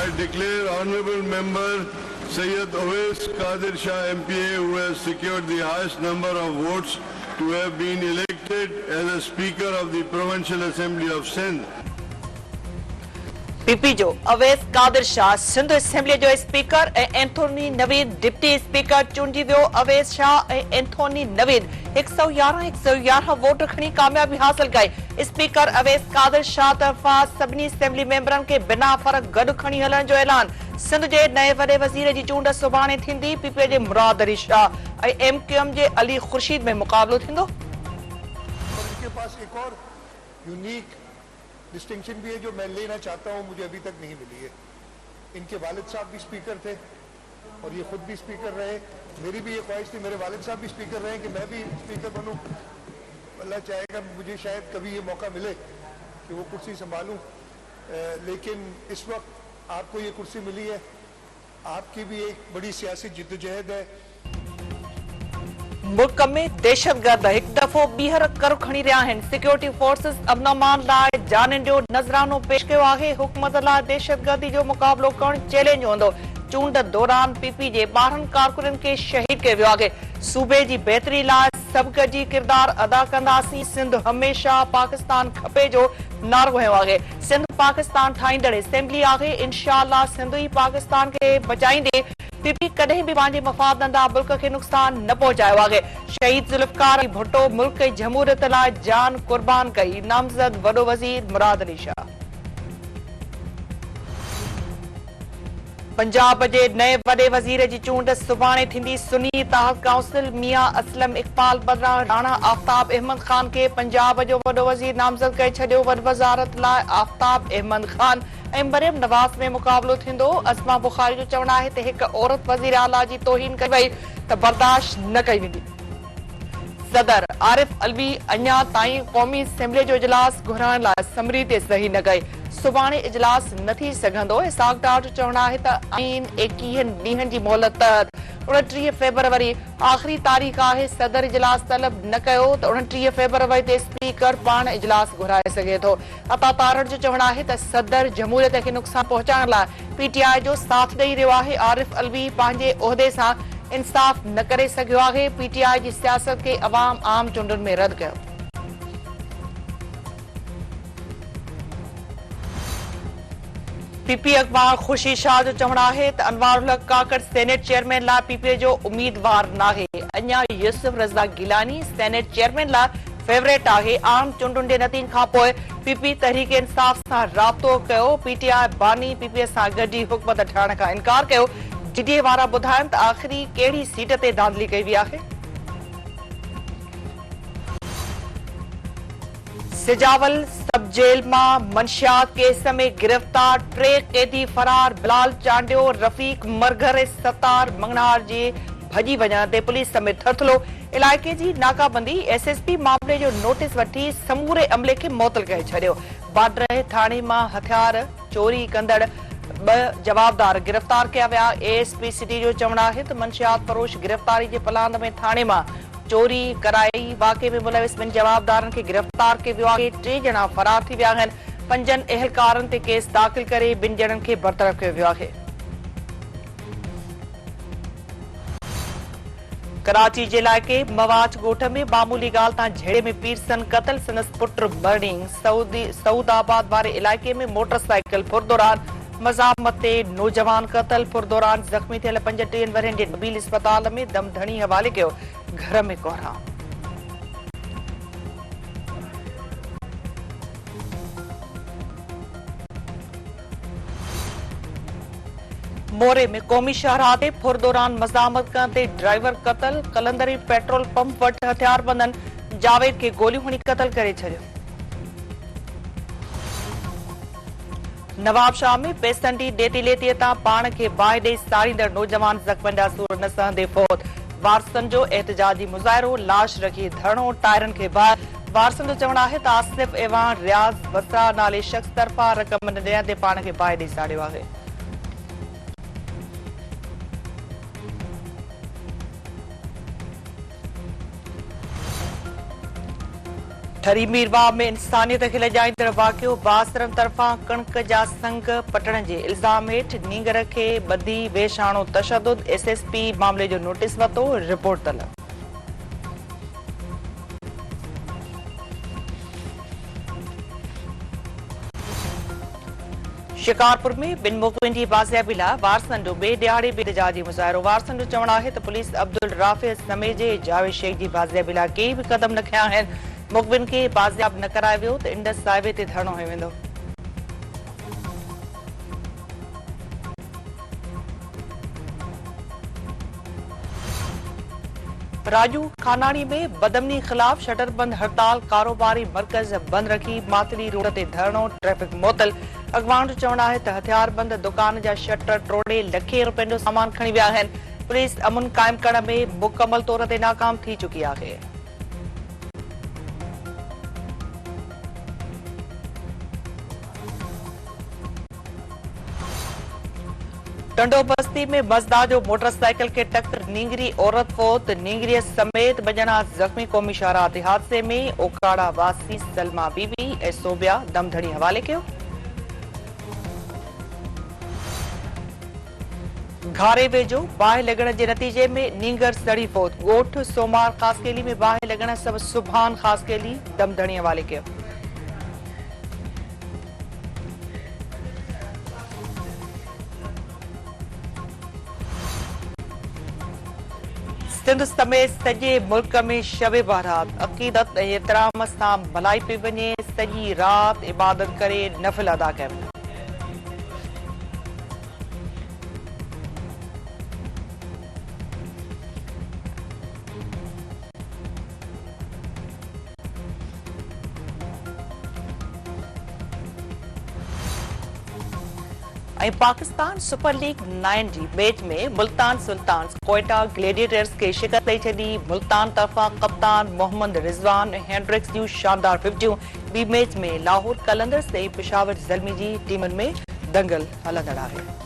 I declare Honorable Member Syed Owais Qadir Shah MPA, who has secured the highest number of votes, to have been elected as a Speaker of the Provincial Assembly of Sindh. PP जो Awais Qadir Shah Sindh assembly जो speaker Anthony Naveed deputy speaker चूंडी वियो। Awais Shah Anthony Naveed 111 vote खणी कामयाबी हासिल कई। Speaker Awais Qadir Shah तरफा सभी असेंबली मेंबरन के बिना फर्क गड खणी हलन जो ऐलान। सिंध के नए वडे वजीर की चूंड सुभाणे थींदी। पीपी के मुराद अली शाह एमक्यूएम के अली खुर्शीद में मुकाबलो थींदो। इनके पास एक और यूनिक डिस्टिंक्शन भी है जो मैं लेना चाहता हूं, मुझे अभी तक नहीं मिली है। इनके वालिद साहब भी स्पीकर थे और ये खुद भी स्पीकर रहे। मेरी भी ये ख्वाहिश थी मेरे वालिद साहब भी स्पीकर रहे कि मैं भी स्पीकर बनूं। अल्लाह चाहेगा मुझे शायद कभी ये मौका मिले कि वो कुर्सी संभालूं, लेकिन इस वक्त आपको ये कुर्सी मिली है। आपकी भी एक बड़ी सियासी जिद्दोजहद है। मुल्क में दहशतगर्द एक दफ़ो बीहर कर खणी रहा है। सिक्योरिटी फोर्सेस अमनमान लाइ जानन जो नजरानो पेश कियो आहे। हुकूमत लाइ दहशतगर्दी जो मुकाबलो करण चैलेंज हूंदो। चूंड दौरान पीपी जे 12 कारकुननि के शहीद कयो वियो आहे। सूबे जी बहितरी लाइ सभु गॾिजी किरदार अदा कंदासीं। सिंध हमेशा पाकिस्तान खपे जो नारो हयो आहे। सिंध पाकिस्तान ठाहींदड़ असेंबली आहे। इंशाअल्लाह सिंध ही पाकिस्तान के बचाईंदे। पीपी कदे भी पांजे मफाद नंदा मुल्क के नुकसान न पहुंचायो आहे। शहीद जुल्फकार भुट्टो मुल्क की जमहूरियत लाइ जान कुर्बान कई। नामजद वडो वजीर मुराद अली शाह। पंजाब के नए वडे वजीर की चूंड सुभाणे थींदी। सुन्नी इत्तेहाद काउंसिल मियां असलम इकबाल बदरां राणा आफ्ताब अहमद खान के पंजाब जो वडो वजीर नामजद करे छडियो। वज़ारत लाइ आफ्ताब अहमद खान मरियम नवाज में मुकाबलो थींदो। अज़मा बुखारी जो चवण है त हिक औरत वज़ीर आला जी तौहीन कई वई त बर्दाश्त न कई वेंदी। सदर आरिफ अलवी अञा ताईं क़ौमी असेंबली जो इजलास घुराइण लाइ समरी ते सही न कई। सुभाणे इजलास न थी सघंदो। इसाक डार जो चवण है त आईन 21 ॾींहनि जी मोहलत तहत 29 फरवरी आख़िरी तारीख़ आहे। सदर इजलास तलब न कयो त 29 फरवरी ते स्पीकर पाण इजलास घुराए सघे थो। अता तारण जो चवण है त सदर जमहूरियत के नुकसान पहुचाइण लाइ पीटीआई जो साथ ॾेई रहियो आहे। आरिफ अलवी पंहिंजे उहिदे सां इंसाफ़ न करे सघियो आहे। पीटीआई जी सियासत के अवाम आम चूंडुनि में रद्द कयो। पीपी अखबार खुशी शाह जो चवण है त अनवारुल हक काकड़ सेनेट चेयरमैन लाइ पीपी जो उम्मीदवार नाहे। अञा यूसुफ रज़ा गिलानी सेनेट चेयरमैन लाइ फेवरेट आहे। आम चूंडुनि जे नतीजनि खां पोइ पीपी तहरीक इंसाफ़ सां राब्तो कयो। पीटीआई बानी पीपी सां गॾी हुकूमत ठहण खां इनकार कयो। जीडीए वारा ॿुधाइनि त आख़िरी कहिड़ी सीट ते धांधली कई वई आहे। सिजावल सब जेल में मंशियात केस में गिरफ्तार 3 कैदी फरार। बिलाल चांडियो रफीक मरघर सतार मंगनार जे भजी वञण ते पुलिस समेत थरथलो। इलाइक़े जी नाकाबंदी एसएसपी मामले जो नोटिस वठी समूरे अमले के मुअत्तल करे छडियो। बाडर थाने में हथियार चोरी कंदड़ 2 जवाबदार गिरफ्तार किया विया। एएसपी सिटी जो चवण है त मंशियात फरोश गिरफ्तारी के पलांद में थाने में चोरी कराई। वाक़े में मुलविस 2 जवाबदारन के गिरफ्तार के वियो आहे। 3 ॼणा फरार थी विया आहिनि। 5 अहलकारन ते केस दाख़िल करे 2 ॼणनि खे बरतरफ़ कयो वियो आहे। कराची जे इलाइक़े मवाज ॻोठ में मामूली ॻाल्हि तां झेड़े में पीरसन क़तल। संदसि पुट बर्निंग। सऊदाबाद वारे इलाइक़े में मोटरसाइकिल फुर दौरान मज़ामत ते नौजवान क़तल। फुर दौरान ज़ख़्मी थियल 35 वरनि जे नबील अस्पताल में दमधणी हवाले कयो। घर में कोहराम। मोरे में कौमी शाहराह ते फुर दौरान मज़ामत कंदे ड्राइवर क़तल। कलंदरी पेट्रोल पंप वटि हथियारबंदन जावेद के गोलियूं हणी क़तल करे छडियो। नवाबशाह में पेसंडी डेती लेतीअ तां पाण खे बाहि ॾेई साड़ींदड़ नौजवान ज़ख़्मनि जा सूर न सहंदे फौत। वारसनि जो एहतजाजी मुज़ाहिरो। लाश रखी धरणो। टायरनि खे बाहि। वारसनि जो चवण आहे त आसिफ एवान रियाज़ बसरा नाले शख़्स तरफ़ां रक़म न ॾियण ते पाण खे बाहि ॾेई साड़ियो आहे। ठरी मीरवा में इंसानियत खे लॼाईंदड़ वाक़ियो बासरम तरफ़ां कणक जा संग पटण जे इल्ज़ाम हेठि नींगर खे ॿधी वेशाणो तशदुद SSP मामले जो नोटिस वरितो रिपोर्ट तलब। शिकारपुर में बिन मुक़विन जी बाज़ियाबी लाइ वारसन जो ॿिए ॾियारे बि एहतजाजी मुज़ाहिरो। वारसन जो चवणु आहे त पुलिस अब्दुल राफ़िज़ समेजे जावेद शेख जी बाज़ियाबी लाइ कंहिं बि क़दम न खंया आहिनि। मुक़विन खे बाज़ियाब न कराए वियो त इंडस हाईवे ते धरणो हंयो वेंदो। राजू खानाणी में बदमनी खिलाफ शटरबंद हड़ताल, कारोबारी मर्कज़ बंद रखी मातली रोड ते धरणो, ट्रैफिक मुअतल। अॻवान जो चवणु आहे त हथियारबंद दुकान जा शटर टोड़े लखे रुपयनि जो सामान खणी विया आहिनि। पुलिस अमुन क़ाइम करण में मुकमल तौर ते नाकाम थी चुकी आहे। टंडो बस्ती में मज़दा जो मोटरसाइकिल के टक्कर, नींगरी औरत फौत, नींगरी समेत बजना जख्मी। कौमी शाहराह हादसे में ओकाड़ा वासी सलमा बीबी ऐं सोबिया दमधड़ी हवाले कयो। घारे वेझो बाहि लॻण जे नतीजे में नींगर सड़ी फौत। ॻोठ सोमार ख़ासकेली में बाहि लॻण सबबि सुभान ख़ासकेली दमधड़ी हवाले कयो। सिंध समेत सॼे मुल्क में शब बारात अक़ीदत ऐं एहतराम सां मल्हाई पई वञे। सॼी राति इबादत करे नफ़िल अदा कया वेंदा। पाकिस्तान सुपर लीग 9 जी मैच में मुल्तान सुल्तान्स कोयटा ग्लेडिएटर्स के शिकस्त ॾेई छॾी। मुल्तान तरफ़ां कप्तान मोहम्मद रिज़वान हैंड्रिक्स जूं शानदार 50। ॿी मैच में लाहौर कलंदर्स ऐं पेशावर ज़ल्मी जी टीमुनि में दंगल हलंदड़ आहे।